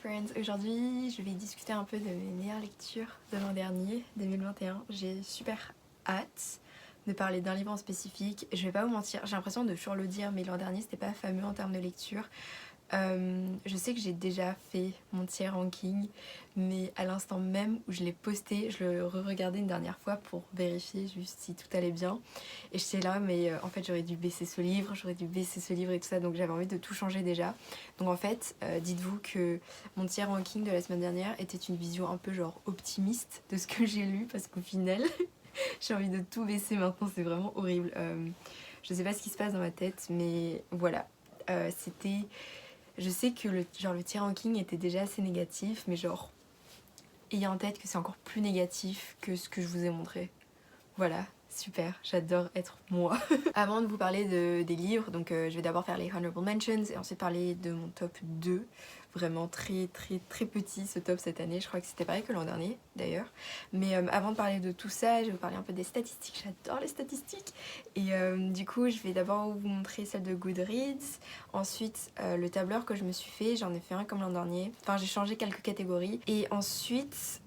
friends, aujourd'hui je vais discuter un peu de mes meilleures lectures de l'an dernier, 2021. J'ai super hâte de parler d'un livre en spécifique. Je vais pas vous mentir, j'ai l'impression de toujours le dire, mais l'an dernier c'était pas fameux en termes de lecture. Je sais que j'ai déjà fait mon tiers ranking, mais à l'instant même où je l'ai posté, je le re-regardais une dernière fois pour vérifier juste si tout allait bien. Et j'étais là, mais en fait j'aurais dû baisser ce livre, j'aurais dû baisser ce livre et tout ça, donc j'avais envie de tout changer déjà. Donc en fait, dites-vous que mon tiers ranking de la semaine dernière était une vision un peu genre optimiste de ce que j'ai lu, parce qu'au final, j'ai envie de tout baisser maintenant, c'est vraiment horrible. Je sais pas ce qui se passe dans ma tête, mais voilà. C'était... Je sais que le tier ranking était déjà assez négatif, mais genre, ayez en tête que c'est encore plus négatif que ce que je vous ai montré. Voilà, super, j'adore être moi. Avant de vous parler des livres, donc je vais d'abord faire les honorable mentions et ensuite parler de mon top 2. Vraiment très très très petit ce top cette année, je crois que c'était pareil que l'an dernier d'ailleurs. Mais avant de parler de tout ça, je vais vous parler un peu des statistiques, j'adore les statistiques. Et du coup je vais d'abord vous montrer celle de Goodreads, ensuite le tableur que je me suis fait, j'en ai fait un comme l'an dernier. Enfin j'ai changé quelques catégories. Et ensuite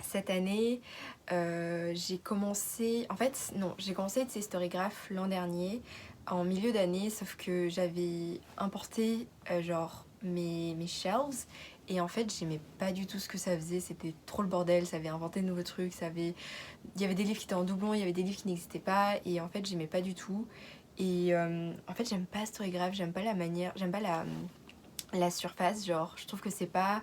cette année j'ai commencé... En fait non, j'ai commencé ces Storygraph l'an dernier en milieu d'année, sauf que j'avais importé genre mes shelves et en fait j'aimais pas du tout ce que ça faisait, c'était trop le bordel, ça avait inventé de nouveaux trucs, il y avait des livres qui étaient en doublon, il y avait des livres qui n'existaient pas et en fait j'aimais pas du tout. Et en fait j'aime pas Storygraph, j'aime pas la manière, j'aime pas la surface, genre je trouve que c'est pas...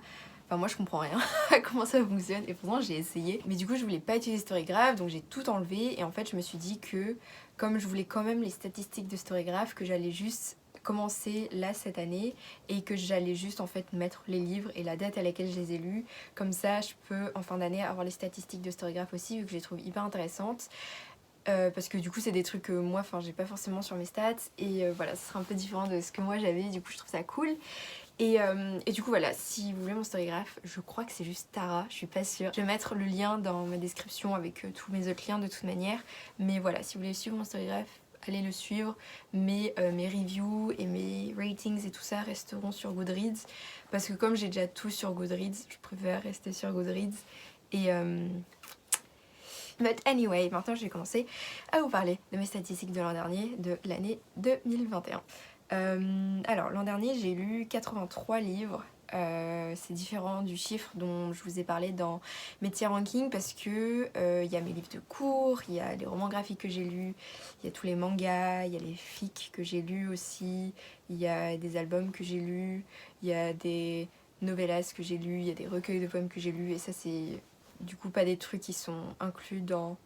Enfin moi je comprends rien à comment ça fonctionne et pourtant j'ai essayé. Mais du coup je voulais pas utiliser Storygraph donc j'ai tout enlevé et en fait je me suis dit que comme je voulais quand même les statistiques de Storygraph, que j'allais juste commencer là cette année et que j'allais juste en fait mettre les livres et la date à laquelle je les ai lus. Comme ça je peux en fin d'année avoir les statistiques de Storygraph aussi, vu que je les trouve hyper intéressantes. Parce que du coup c'est des trucs que moi enfin j'ai pas forcément sur mes stats et voilà, ce sera un peu différent de ce que moi j'avais, du coup je trouve ça cool. Et du coup voilà, si vous voulez mon Storygraph, je crois que c'est juste Tara, je suis pas sûre. Je vais mettre le lien dans ma description avec tous mes autres liens de toute manière. Mais voilà, si vous voulez suivre mon Storygraph, allez le suivre. Mais mes reviews et mes ratings et tout ça resteront sur Goodreads. Parce que comme j'ai déjà tout sur Goodreads, je préfère rester sur Goodreads. Et but anyway, maintenant je vais commencer à vous parler de mes statistiques de l'an dernier, de l'année 2021. Alors l'an dernier j'ai lu 83 livres, c'est différent du chiffre dont je vous ai parlé dans mes tiers rankings parce que y a mes livres de cours, il y a les romans graphiques que j'ai lus, il y a tous les mangas, il y a les fics que j'ai lus aussi, il y a des albums que j'ai lus, il y a des novellas que j'ai lus, il y a des recueils de poèmes que j'ai lus et ça c'est du coup pas des trucs qui sont inclus dans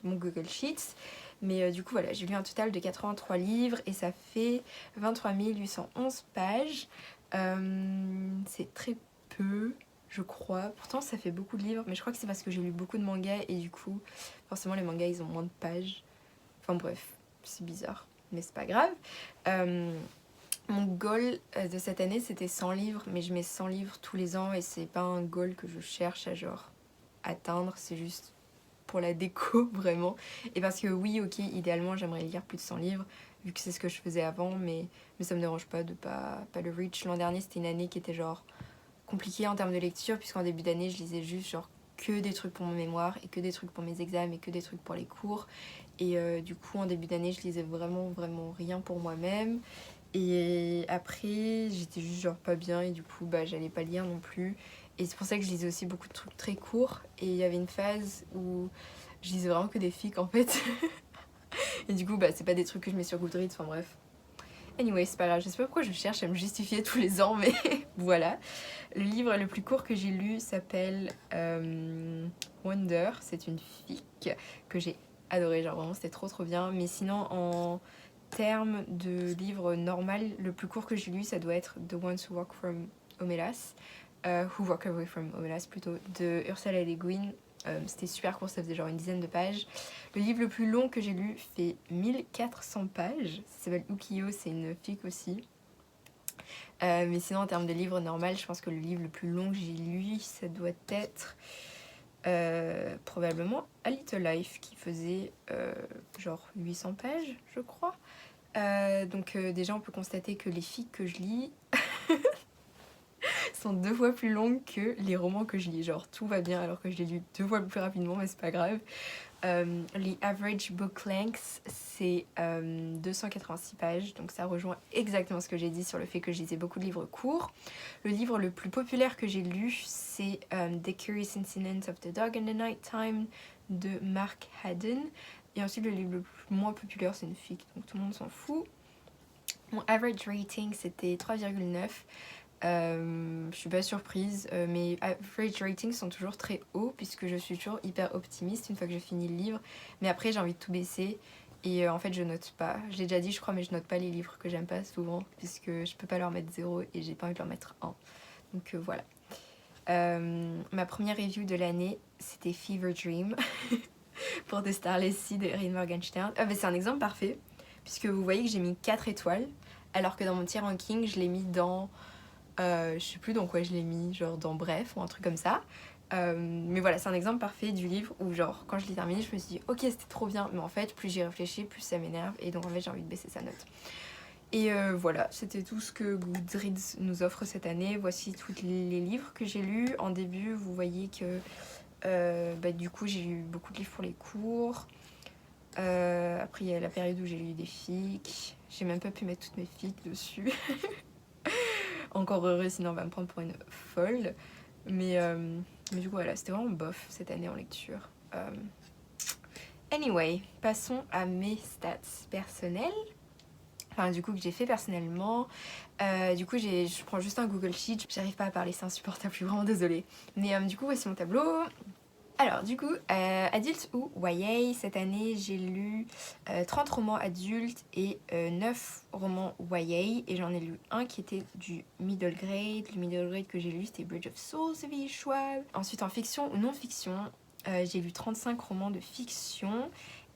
mon Google Sheets. Mais du coup voilà, j'ai lu un total de 83 livres et ça fait 23 811 pages. C'est très peu, je crois. Pourtant ça fait beaucoup de livres, mais je crois que c'est parce que j'ai lu beaucoup de mangas et du coup forcément les mangas ils ont moins de pages. Enfin bref, c'est bizarre, mais c'est pas grave. Mon goal de cette année c'était 100 livres, mais je mets 100 livres tous les ans et c'est pas un goal que je cherche à genre atteindre, c'est juste pour la déco vraiment. Et parce que oui, ok, idéalement j'aimerais lire plus de 100 livres, vu que c'est ce que je faisais avant, mais ça me dérange pas de pas le reach. L'an dernier c'était une année qui était genre compliquée en termes de lecture, puisqu'en début d'année je lisais juste genre que des trucs pour mon mémoire, et que des trucs pour mes examens, et que des trucs pour les cours. Et du coup en début d'année je lisais vraiment rien pour moi-même. Et après j'étais juste genre pas bien et du coup bah j'allais pas lire non plus. Et c'est pour ça que je lisais aussi beaucoup de trucs très courts. Et il y avait une phase où je lisais vraiment que des fics en fait. Et du coup bah c'est pas des trucs que je mets sur Goodreads, enfin bref. Anyway, c'est pas grave, je sais pas pourquoi je cherche à me justifier tous les ans, mais voilà. Le livre le plus court que j'ai lu s'appelle Wonder, c'est une fic que j'ai adoré, genre vraiment c'était trop bien. Mais sinon en termes de livre normal, le plus court que j'ai lu ça doit être The Ones Who Walk From Omelas, Who Walk Away From Omelas plutôt, de Ursula Le Guin. C'était super court, ça faisait genre une dizaine de pages. Le livre le plus long que j'ai lu fait 1400 pages, ça s'appelle Ukiyo, c'est une fic aussi. Mais sinon en termes de livre normal, je pense que le livre le plus long que j'ai lu ça doit être probablement A Little Life, qui faisait genre 800 pages je crois. Donc déjà on peut constater que les fics que je lis sont 2 fois plus longues que les romans que je lis. Genre tout va bien alors que je les lis 2 fois plus rapidement, mais c'est pas grave. Les average book lengths, c'est 286 pages, donc ça rejoint exactement ce que j'ai dit sur le fait que je lisais beaucoup de livres courts. Le livre le plus populaire que j'ai lu, c'est The Curious Incidents of the Dog in the Nighttime de Mark Haddon. Et ensuite le livre le moins populaire, c'est une fic, donc tout le monde s'en fout. Mon average rating, c'était 3,9. Je suis pas surprise, mes average ratings sont toujours très hauts puisque je suis toujours hyper optimiste une fois que je finis le livre, mais après j'ai envie de tout baisser et en fait je note pas, je l'ai déjà dit je crois, mais je note pas les livres que j'aime pas souvent puisque je peux pas leur mettre 0 et j'ai pas envie de leur mettre 1, donc voilà. Ma première review de l'année, c'était Fever Dream pour The Starless Sea de Erin Morgenstern. Mais c'est un exemple parfait puisque vous voyez que j'ai mis 4 étoiles alors que dans mon tier ranking je l'ai mis dans je sais plus dans quoi je l'ai mis, genre dans Bref ou un truc comme ça. Mais voilà, c'est un exemple parfait du livre où genre quand je l'ai terminé, je me suis dit ok c'était trop bien, mais en fait plus j'y réfléchis, plus ça m'énerve et donc en fait j'ai envie de baisser sa note. Et voilà, c'était tout ce que Goodreads nous offre cette année. Voici tous les livres que j'ai lus. En début, vous voyez que du coup j'ai lu beaucoup de livres pour les cours. Après il y a la période où j'ai lu des fics. J'ai même pas pu mettre toutes mes fics dessus. Encore heureux, sinon on va me prendre pour une folle. Mais du coup, voilà, c'était vraiment bof cette année en lecture. Anyway, passons à mes stats personnelles. Enfin, du coup, que j'ai fait personnellement. Du coup, je prends juste un Google Sheet. J'arrive pas à parler, c'est insupportable, je suis vraiment désolée. Mais du coup, voici mon tableau. Alors du coup, adulte ou YA, cette année j'ai lu 30 romans adultes et 9 romans YA et j'en ai lu un qui était du middle grade. Le middle grade que j'ai lu c'était Bridge of Souls de V. Schwab. Ensuite en fiction ou non-fiction, j'ai lu 35 romans de fiction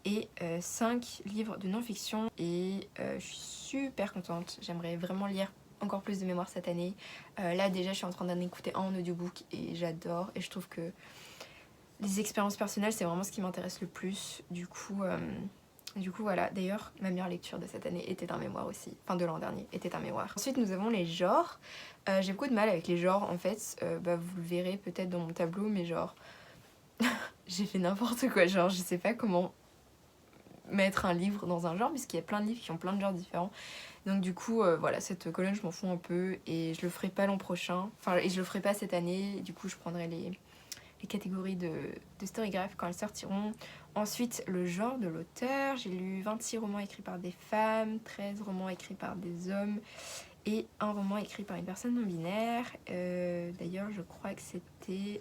et 5 livres de non-fiction et je suis super contente, j'aimerais vraiment lire encore plus de mémoire cette année. Là déjà je suis en train d'en écouter un en audiobook et j'adore et je trouve que les expériences personnelles, c'est vraiment ce qui m'intéresse le plus. Du coup, voilà. D'ailleurs, ma meilleure lecture de cette année était un mémoire aussi. Enfin, de l'an dernier, était un mémoire. Ensuite, nous avons les genres. J'ai beaucoup de mal avec les genres, en fait. Vous le verrez peut-être dans mon tableau, mais genre... j'ai fait n'importe quoi. Genre, je sais pas comment mettre un livre dans un genre, puisqu'il y a plein de livres qui ont plein de genres différents. Donc du coup, voilà, cette colonne, je m'en fous un peu. Et je le ferai pas l'an prochain. Enfin, et je le ferai pas cette année. Du coup, je prendrai les catégories de Storygraph quand elles sortiront. Ensuite, le genre de l'auteur. J'ai lu 26 romans écrits par des femmes, 13 romans écrits par des hommes et un roman écrit par une personne non binaire. D'ailleurs, je crois que c'était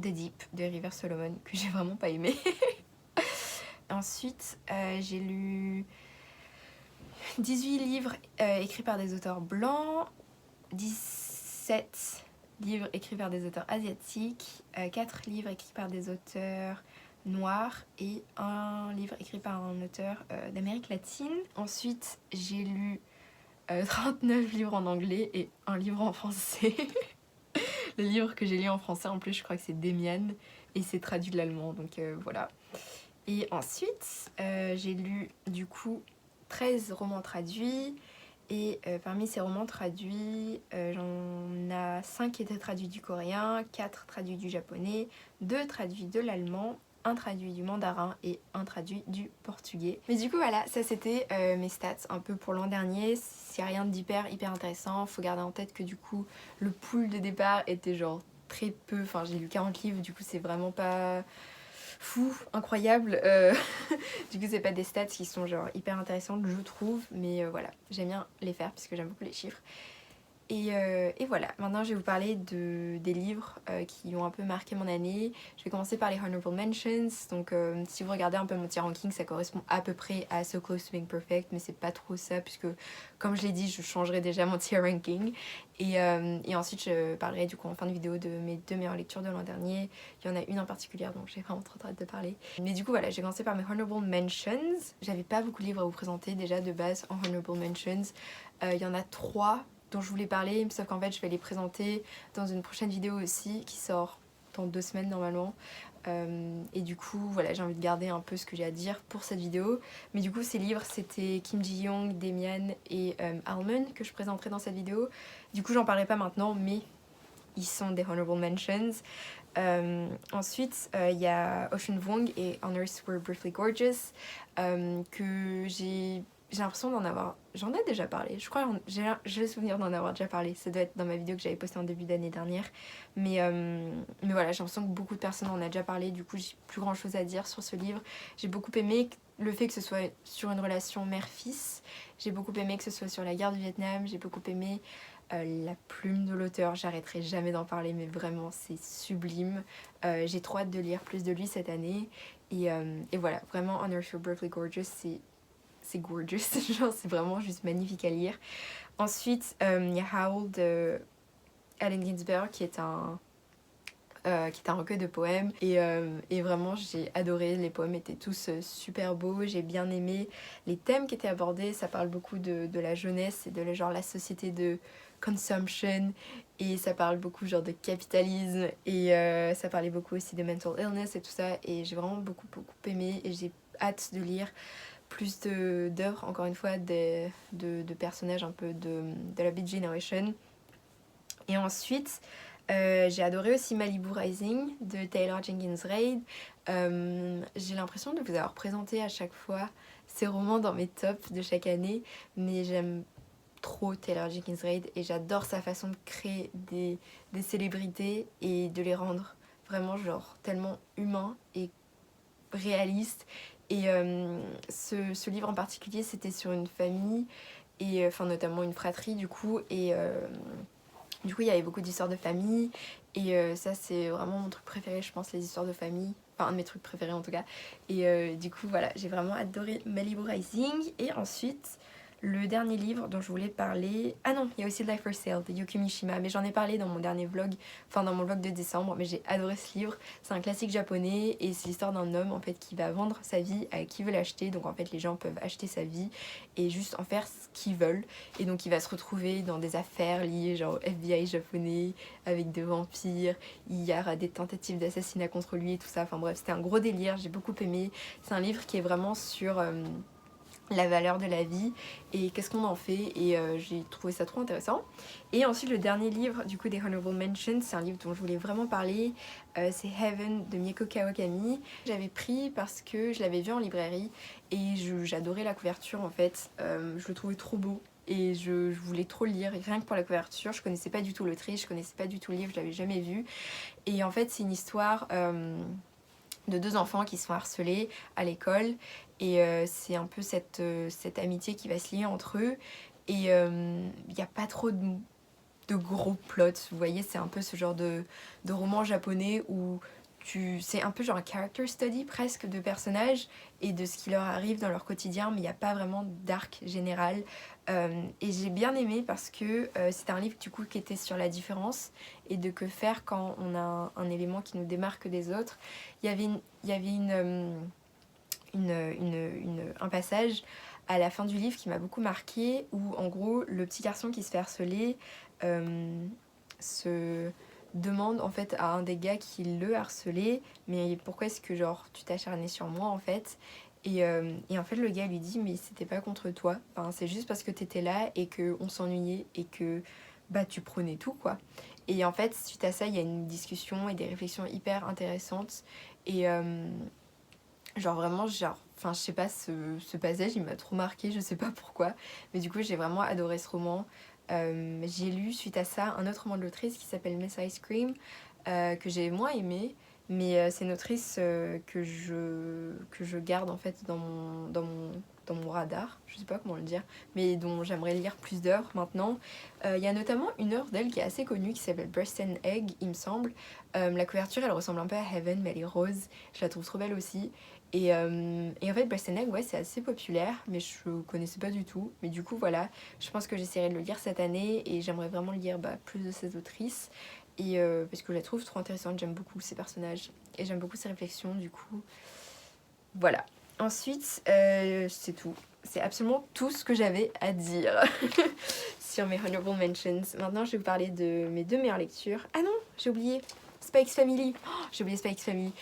The Deep de River Solomon, que j'ai vraiment pas aimé. Ensuite, j'ai lu 18 livres écrits par des auteurs blancs, 17 livres écrits par des auteurs asiatiques, 4 livres écrits par des auteurs noirs et un livre écrit par un auteur d'Amérique latine. Ensuite, j'ai lu 39 livres en anglais et un livre en français. Le livre que j'ai lu en français, en plus, je crois que c'est Demian et c'est traduit de l'allemand, donc voilà. Et ensuite, j'ai lu du coup 13 romans traduits. Et parmi ces romans traduits, j'en ai 5 qui étaient traduits du coréen, 4 traduits du japonais, 2 traduits de l'allemand, 1 traduit du mandarin et 1 traduit du portugais. Mais du coup voilà, ça c'était mes stats un peu pour l'an dernier. S'il n'y a rien hyper intéressant, faut garder en tête que du coup le pool de départ était genre très peu, enfin j'ai lu 40 livres, du coup c'est vraiment pas... fou, incroyable. Du coup, c'est pas des stats qui sont genre hyper intéressantes, je trouve, mais voilà, j'aime bien les faire puisque j'aime beaucoup les chiffres. Et voilà, maintenant je vais vous parler des livres qui ont un peu marqué mon année. Je vais commencer par les Honorable Mentions. Donc si vous regardez un peu mon tier ranking, ça correspond à peu près à So Close to Being Perfect, mais c'est pas trop ça puisque comme je l'ai dit, je changerai déjà mon tier ranking. Et ensuite je parlerai du coup en fin de vidéo de mes 2 meilleures lectures de l'an dernier. Il y en a une en particulier dont j'ai vraiment trop hâte de parler. Mais du coup voilà, j'ai commencé par mes Honorable Mentions. J'avais pas beaucoup de livres à vous présenter déjà de base en Honorable Mentions. Il y en a 3 dont je voulais parler, sauf qu'en fait je vais les présenter dans une prochaine vidéo aussi qui sort dans 2 semaines normalement. Et du coup voilà, j'ai envie de garder un peu ce que j'ai à dire pour cette vidéo. Mais du coup ces livres c'était Kim Ji-young, Demian et Almond que je présenterai dans cette vidéo. Du coup j'en parlerai pas maintenant, mais ils sont des honorable mentions. Ensuite il y a Ocean Vuong et On Earth We're Briefly Gorgeous que j'ai l'impression d'en avoir... J'en ai déjà parlé, je crois, j'ai le souvenir d'en avoir déjà parlé. Ça doit être dans ma vidéo que j'avais postée en début d'année dernière. Mais voilà, j'ai l'impression que beaucoup de personnes en ont déjà parlé. Du coup, j'ai plus grand chose à dire sur ce livre. J'ai beaucoup aimé le fait que ce soit sur une relation mère-fils. J'ai beaucoup aimé que ce soit sur la guerre du Vietnam. J'ai beaucoup aimé la plume de l'auteur. J'arrêterai jamais d'en parler, mais vraiment, c'est sublime. J'ai trop hâte de lire plus de lui cette année. Et voilà, vraiment, On Earth We're Briefly Gorgeous, c'est gorgeous, genre c'est vraiment juste magnifique à lire. Ensuite, il y a Howl de Allen Ginsberg qui est un recueil de poèmes et vraiment j'ai adoré, les poèmes étaient tous super beaux, j'ai bien aimé les thèmes qui étaient abordés, ça parle beaucoup de la jeunesse et de genre la société de consumption et ça parle beaucoup genre de capitalisme et ça parlait beaucoup aussi de mental illness et tout ça et j'ai vraiment beaucoup aimé et j'ai hâte de lire plus d'œuvres, encore une fois, de personnages un peu de la Beat Generation. Et ensuite, j'ai adoré aussi Malibu Rising de Taylor Jenkins Reid. J'ai l'impression de vous avoir présenté à chaque fois ces romans dans mes tops de chaque année, mais j'aime trop Taylor Jenkins Reid et j'adore sa façon de créer des célébrités et de les rendre vraiment genre tellement humains et réalistes. Et ce livre en particulier, c'était sur une famille, et enfin notamment une fratrie du coup, et du coup il y avait beaucoup d'histoires de famille, et ça c'est vraiment mon truc préféré, je pense, les histoires de famille, enfin un de mes trucs préférés en tout cas. Et du coup voilà, j'ai vraiment adoré Malibu Rising. Et ensuite le dernier livre dont je voulais parler... Ah non, il y a aussi Life for Sale de Yukio Mishima, mais j'en ai parlé dans mon dernier vlog, enfin dans mon vlog de décembre, mais j'ai adoré ce livre. C'est un classique japonais et c'est l'histoire d'un homme en fait qui va vendre sa vie à qui veut l'acheter. Donc en fait les gens peuvent acheter sa vie et juste en faire ce qu'ils veulent. Et donc il va se retrouver dans des affaires liées genre au FBI japonais, avec des vampires, il y aura des tentatives d'assassinat contre lui et tout ça. Enfin bref, c'était un gros délire, j'ai beaucoup aimé. C'est un livre qui est vraiment sur... la valeur de la vie et qu'est-ce qu'on en fait, et j'ai trouvé ça trop intéressant. Et ensuite le dernier livre du coup des Honorable Mentions, c'est un livre dont je voulais vraiment parler, c'est Heaven de Mieko Kawakami. J'avais pris parce que je l'avais vu en librairie et j'adorais la couverture en fait, je le trouvais trop beau et je voulais trop le lire rien que pour la couverture. Je connaissais pas du tout l'autrice, je connaissais pas du tout le livre, je l'avais jamais vu. Et en fait c'est une histoire de 2 enfants qui se font harceler à l'école, et c'est un peu cette amitié qui va se lier entre eux, et il n'y a pas trop de gros plots, vous voyez, c'est un peu ce genre de roman japonais où c'est un peu genre un character study presque de personnages et de ce qui leur arrive dans leur quotidien, mais il n'y a pas vraiment d'arc général. Et j'ai bien aimé parce que c'était un livre du coup qui était sur la différence et de que faire quand on a un élément qui nous démarque des autres. Il y avait un passage à la fin du livre qui m'a beaucoup marqué, où en gros le petit garçon qui se fait harceler se demande en fait à un des gars qui le harcelait, mais pourquoi est-ce que genre tu t'es acharné sur moi en fait. Et en fait le gars lui dit mais c'était pas contre toi, enfin, c'est juste parce que t'étais là et qu'on s'ennuyait et que bah tu prenais tout quoi. Et en fait suite à ça il y a une discussion et des réflexions hyper intéressantes, et genre vraiment genre, enfin je sais pas, ce passage il m'a trop marqué, je sais pas pourquoi, mais du coup j'ai vraiment adoré ce roman. J'ai lu suite à ça un autre roman de l'autrice qui s'appelle Miss Ice Cream, que j'ai moins aimé, mais c'est une autrice que je garde en fait dans mon radar, je sais pas comment le dire, mais dont j'aimerais lire plus d'heures maintenant. Il y a notamment une œuvre d'elle qui est assez connue qui s'appelle Breast and Egg, il me semble. La couverture elle ressemble un peu à Heaven, mais elle est rose, je la trouve trop belle aussi. Et en fait Breast and Egg, ouais, c'est assez populaire, mais je connaissais pas du tout. Mais du coup voilà, je pense que j'essaierai de le lire cette année et j'aimerais vraiment lire plus de ces autrices. Et parce que je la trouve trop intéressante, j'aime beaucoup ses personnages et j'aime beaucoup ses réflexions, du coup voilà. Ensuite c'est tout, c'est absolument tout ce que j'avais à dire sur mes honorable mentions. Maintenant je vais vous parler de mes 2 meilleures lectures. Ah non, j'ai oublié Spy X Family. Oh, j'ai oublié Spy X Family.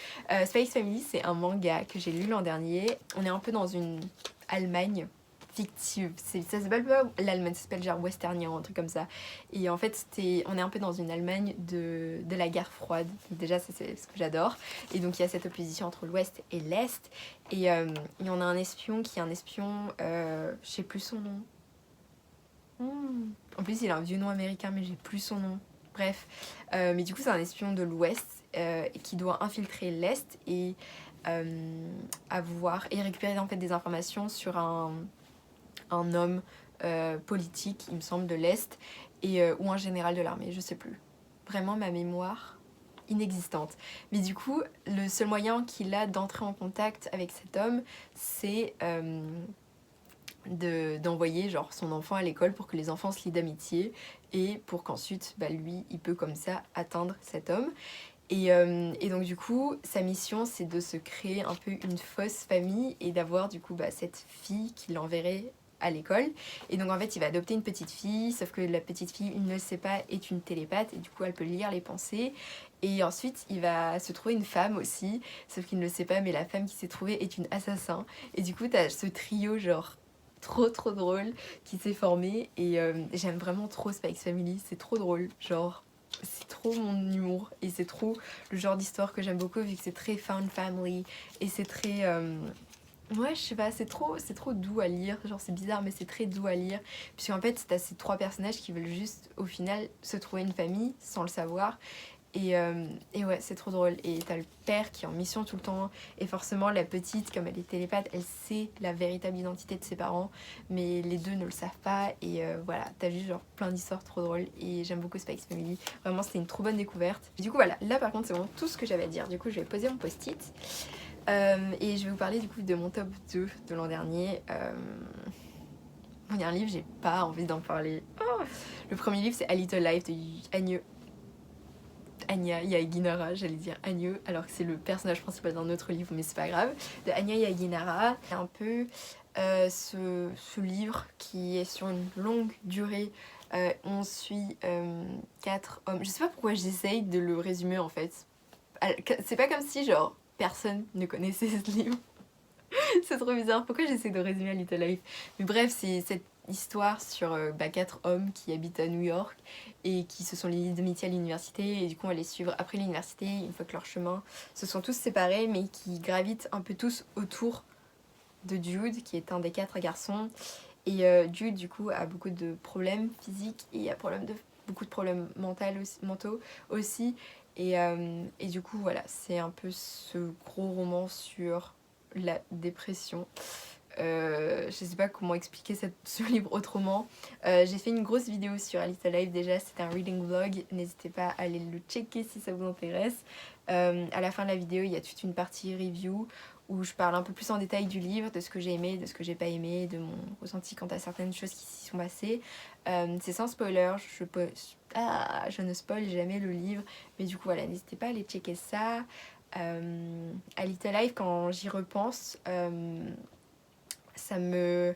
Spy X Family, c'est un manga que j'ai lu l'an dernier. On est un peu dans une Allemagne fictive. Ça s'appelle pas l'Allemagne, ça s'appelle genre Westernien, un truc comme ça. Et en fait, on est un peu dans une Allemagne de la guerre froide. Donc déjà, ça, c'est ce que j'adore. Et donc, il y a cette opposition entre l'Ouest et l'Est. Et on a un espion qui est un espion, je sais plus son nom. En plus, il a un vieux nom américain, mais j'ai plus son nom. Bref, mais du coup, c'est un espion de l'Ouest qui doit infiltrer l'Est et avoir et récupérer en fait des informations sur un homme politique, il me semble, de l'Est ou un général de l'armée, je sais plus. Vraiment, ma mémoire inexistante. Mais du coup, le seul moyen qu'il a d'entrer en contact avec cet homme, c'est d'envoyer genre son enfant à l'école pour que les enfants se lient d'amitié et pour qu'ensuite lui il peut comme ça atteindre cet homme et donc du coup sa mission c'est de se créer un peu une fausse famille et d'avoir du coup cette fille qui l'enverrait à l'école et donc en fait il va adopter une petite fille sauf que la petite fille il ne le sait pas est une télépathe et du coup elle peut lire les pensées et ensuite il va se trouver une femme aussi sauf qu'il ne le sait pas mais la femme qui s'est trouvée est une assassin et du coup t'as ce trio genre trop drôle qui s'est formé et j'aime vraiment trop Spy X Family, c'est trop drôle, genre c'est trop mon humour et c'est trop le genre d'histoire que j'aime beaucoup vu que c'est très found family et c'est très ouais je sais pas c'est trop doux à lire, genre c'est bizarre mais c'est très doux à lire puisqu'en fait t'as ces trois personnages qui veulent juste au final se trouver une famille sans le savoir et ouais, c'est trop drôle. Et t'as le père qui est en mission tout le temps. Et forcément, la petite, comme elle est télépathe, elle sait la véritable identité de ses parents. Mais les deux ne le savent pas. Et voilà, t'as vu genre plein d'histoires trop drôles. Et j'aime beaucoup Spy X Family. Vraiment, c'était une trop bonne découverte. Du coup, voilà, là par contre, c'est vraiment tout ce que j'avais à dire. Du coup, je vais poser mon post-it. Et je vais vous parler du coup de mon top 2 de l'an dernier. Il y a un livre, j'ai pas envie d'en parler. Oh, le premier livre, c'est A Little Life de Anya Yaginara, j'allais dire Agneux, alors que c'est le personnage principal d'un autre livre, mais c'est pas grave, de Anya Yaginara. C'est un peu ce livre qui est sur une longue durée. On suit 4 hommes. Je sais pas pourquoi j'essaye de le résumer en fait. C'est pas comme si genre personne ne connaissait ce livre. C'est trop bizarre. Pourquoi j'essaie de résumer A Little Life? Mais bref, c'est cette histoire sur 4 hommes qui habitent à New York et qui se sont liés d'amitié à l'université et du coup on va les suivre après l'université une fois que leurs chemins se sont tous séparés mais qui gravitent un peu tous autour de Jude qui est un des 4 garçons et Jude du coup a beaucoup de problèmes physiques et beaucoup de problèmes mentaux aussi et du coup voilà c'est un peu ce gros roman sur la dépression. Je sais pas comment expliquer ce livre autrement. J'ai fait une grosse vidéo sur A Little Life déjà, c'était un reading vlog, n'hésitez pas à aller le checker si ça vous intéresse. À la fin de la vidéo, il y a toute une partie review où je parle un peu plus en détail du livre, de ce que j'ai aimé, de ce que j'ai pas aimé, de mon ressenti quant à certaines choses qui s'y sont passées. C'est sans spoiler, je ne spoil jamais le livre, mais du coup voilà, n'hésitez pas à aller checker ça. A Little Life, quand j'y repense, ça me...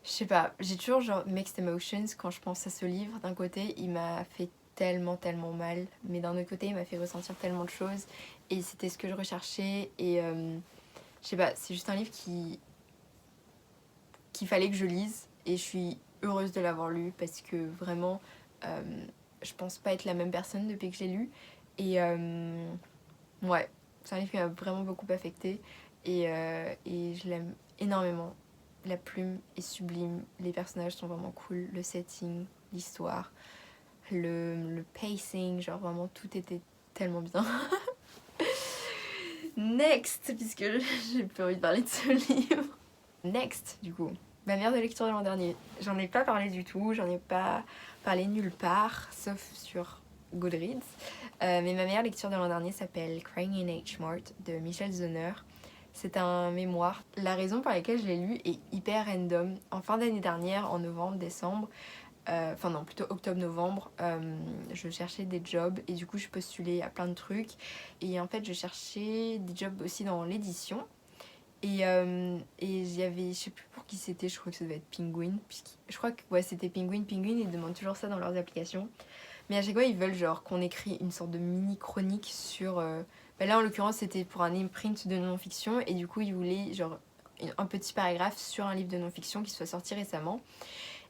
Je sais pas, j'ai toujours genre mixed emotions quand je pense à ce livre. D'un côté, il m'a fait tellement mal, mais d'un autre côté, il m'a fait ressentir tellement de choses et c'était ce que je recherchais et je sais pas, c'est juste un livre qu'il fallait que je lise et je suis heureuse de l'avoir lu parce que vraiment, je pense pas être la même personne depuis que j'ai lu et ouais, c'est un livre qui m'a vraiment beaucoup affectée et je l'aime énormément. La plume est sublime, les personnages sont vraiment cool, le setting, l'histoire, le pacing, genre vraiment tout était tellement bien. Next, puisque j'ai plus envie de parler de ce livre. Next, du coup, ma meilleure de lecture de l'an dernier. J'en ai pas parlé du tout, j'en ai pas parlé nulle part, sauf sur Goodreads. Mais ma meilleure lecture de l'an dernier s'appelle Crying in H Mart de Michel Zauner. C'est un mémoire. La raison pour laquelle je l'ai lu est hyper random. En fin d'année dernière, en novembre, décembre, enfin non, plutôt octobre-novembre, je cherchais des jobs et du coup je postulais à plein de trucs. Et en fait, je cherchais des jobs aussi dans l'édition. Et j'avais, je sais plus pour qui c'était, je crois que ça devait être Penguin. Je crois que ouais, c'était Penguin. Penguin, ils demandent toujours ça dans leurs applications. Mais à chaque fois, ils veulent genre qu'on écrit une sorte de mini-chronique sur... Bah là, en l'occurrence, c'était pour un imprint de non-fiction. Et du coup, ils voulaient genre un petit paragraphe sur un livre de non-fiction qui soit sorti récemment.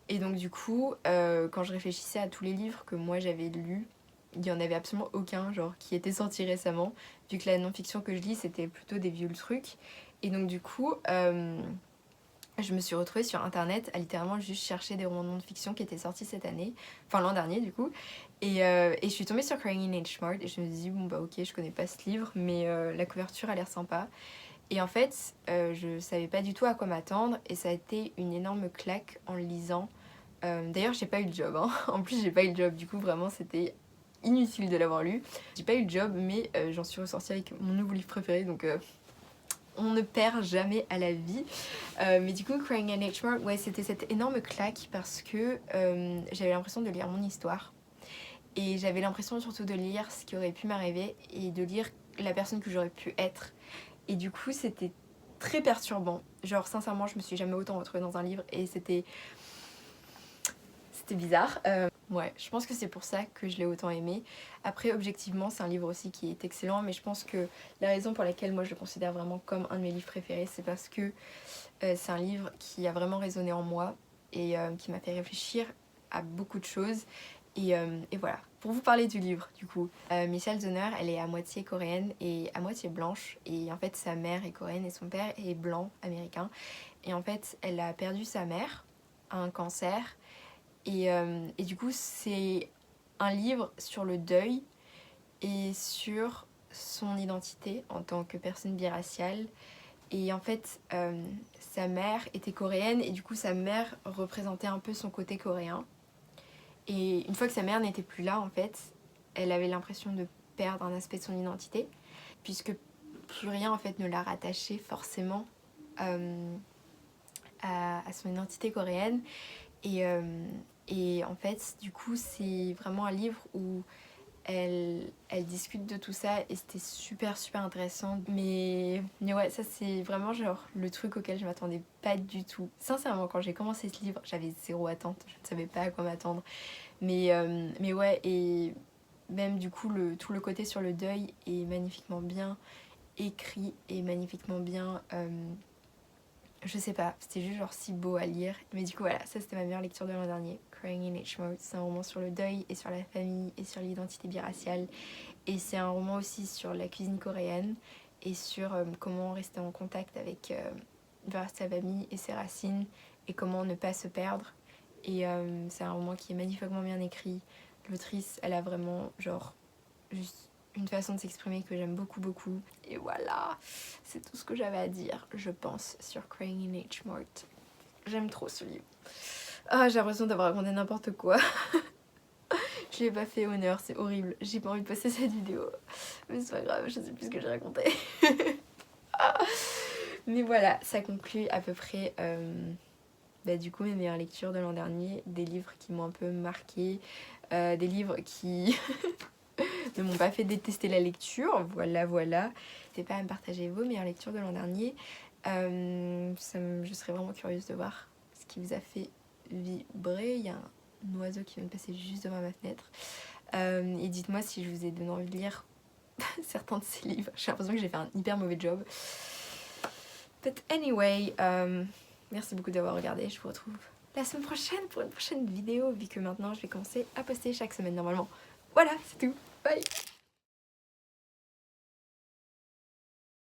Et donc du coup, quand je réfléchissais à tous les livres que moi j'avais lus, il n'y en avait absolument aucun genre qui était sorti récemment, vu que la non-fiction que je lis c'était plutôt des vieux trucs. Et donc du coup, je me suis retrouvée sur internet à littéralement juste chercher des romans de non-fiction qui étaient sortis cette année, enfin l'an dernier du coup. Et je suis tombée sur Crying in H. Mart et je me suis dit bon bah ok, je connais pas ce livre, mais la couverture a l'air sympa. Et en fait, je savais pas du tout à quoi m'attendre et ça a été une énorme claque en le lisant. D'ailleurs, j'ai pas eu le job, hein. En plus, j'ai pas eu le job, du coup, vraiment, c'était inutile de l'avoir lu. J'ai pas eu le job, mais j'en suis ressortie avec mon nouveau livre préféré, donc on ne perd jamais à la vie. Mais du coup, Crying in H. Mart, ouais, c'était cette énorme claque parce que j'avais l'impression de lire mon histoire. Et j'avais l'impression surtout de lire ce qui aurait pu m'arriver et de lire la personne que j'aurais pu être. Et du coup, c'était très perturbant. Genre, sincèrement, je me suis jamais autant retrouvée dans un livre et c'était bizarre. Ouais, je pense que c'est pour ça que je l'ai autant aimé. Après, objectivement, c'est un livre aussi qui est excellent, mais je pense que la raison pour laquelle moi je le considère vraiment comme un de mes livres préférés, c'est parce que c'est un livre qui a vraiment résonné en moi et qui m'a fait réfléchir à beaucoup de choses. Et voilà, pour vous parler du livre du coup, Michelle Zauner, elle est à moitié coréenne et à moitié blanche. Et en fait, sa mère est coréenne et son père est blanc, américain. Et en fait, elle a perdu sa mère à un cancer. Et du coup, c'est un livre sur le deuil et sur son identité en tant que personne biraciale. Et en fait, sa mère était coréenne et du coup, sa mère représentait un peu son côté coréen. Et une fois que sa mère n'était plus là, en fait, elle avait l'impression de perdre un aspect de son identité, puisque plus rien en fait ne la rattachait forcément à son identité coréenne. Et en fait, du coup, c'est vraiment un livre où elle discute de tout ça et c'était super intéressant. Mais ouais, ça c'est vraiment genre le truc auquel je m'attendais pas du tout. Sincèrement, quand j'ai commencé ce livre, j'avais zéro attente, je ne savais pas à quoi m'attendre. Mais ouais, et même du coup, tout le côté sur le deuil est magnifiquement bien écrit et magnifiquement bien... je sais pas, c'était juste genre si beau à lire. Mais du coup voilà, ça c'était ma meilleure lecture de l'an dernier. Crying in H. Mart, c'est un roman sur le deuil et sur la famille et sur l'identité biraciale. Et c'est un roman aussi sur la cuisine coréenne et sur comment rester en contact avec sa famille et ses racines et comment ne pas se perdre. Et c'est un roman qui est magnifiquement bien écrit. L'autrice, elle a vraiment genre juste une façon de s'exprimer que j'aime beaucoup. Et voilà, c'est tout ce que j'avais à dire, je pense, sur Crying in H. Mart. J'aime trop ce livre. Ah, j'ai l'impression d'avoir raconté n'importe quoi. Je lui ai pas fait honneur, c'est horrible. J'ai pas envie de passer cette vidéo. Mais c'est pas grave, je sais plus ce que j'ai raconté. Mais voilà, ça conclut à peu près du coup mes meilleures lectures de l'an dernier. Des livres qui m'ont un peu marqué. Des livres qui... ne m'ont pas fait détester la lecture, voilà. N'hésitez pas à me partager vos meilleures lectures de l'an dernier. Je serais vraiment curieuse de voir ce qui vous a fait vibrer. Il y a un oiseau qui vient de passer juste devant ma fenêtre. Et dites-moi si je vous ai donné envie de lire certains de ces livres. J'ai l'impression que j'ai fait un hyper mauvais job. But anyway, merci beaucoup d'avoir regardé. Je vous retrouve la semaine prochaine pour une prochaine vidéo, vu que maintenant je vais commencer à poster chaque semaine normalement. Voilà, c'est tout. Bye!